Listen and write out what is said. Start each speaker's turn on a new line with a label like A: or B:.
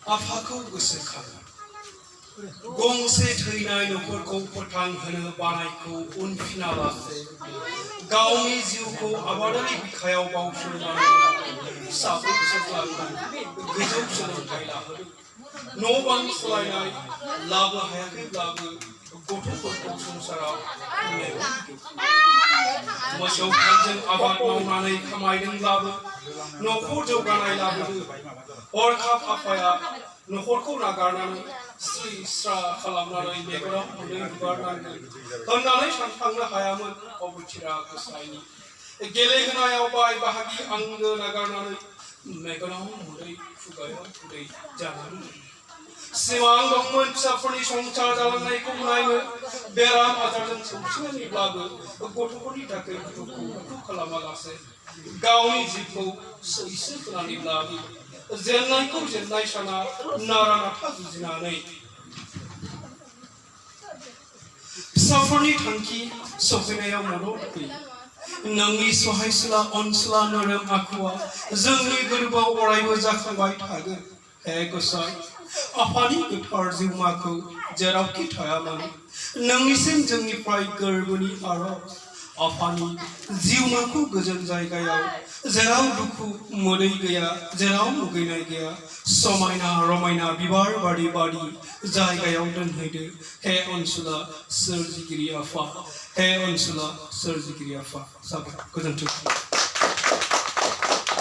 A: आफाखौ गोसोखाङो गंसे थैनाय नखरखौ फोथांहोनो बानायखौ उनफिनालासे गावनि जिउखौ आबादारि बिखायाव बावसोमनानै फिसाफोर फिसाज्लाखौ गोजौ सोलोंथाइ लाहोदों न' बां सालायनाय लाबो हायाखैब्लाबो गथ'फोरखौ संसाराव मोसौ हालजों आबाद मावनानै खामायदोंब्लाबो न'खर जौगानाय लाबोदों हरखाब आफाया न'खरखौ नागारनानै स्रि स्रा खालामनानै मेगनाव मोदै हुगारनांगोन होननानै सानखांनो हायामोन अबथिरा गोसायनि गेलेहोनायाव बाय बाहागि आंगो नागारनानै मेगनाव मोदै खुगायाव खुदै जानानै सिमां दंमोन फिसाफोरनि संसार जालांनायखौ नायनो बेराम आजारजों सौसिनानैब्लाबो गथ'फोरनि थाखाय दुखु खालामालासे गावनि जिउखौ सैसो होनानैब्लाबो जेननायखौ जेननाय साना नारा नाथा जुजिनानै फिसाफोरनि थांखि सौहैनायाव मदद होयो नोंनि सहायसुला अनसुला नोरोम आखुआ जोंनि गोरबोआव अरायबो जाखांबाय थागोन हे गसाइ आफानि गोथार जिउमाखौ जेरावखि थाया मानो नोंनिसिम जोंनिफ्राय गोरबोनि आरज आफानि जिउमाखौ गोजोन जायगायाव जेराव दुखु मोदै गैया जेराव मुगैनाय गैया समायना रमायना बिबार बारि बारि जायगायाव दोनहैदो हे अनसुला सोरजिगिरि आफा हे अनसुला सोरजिगिरि आफा साबायखर गोजोन्थों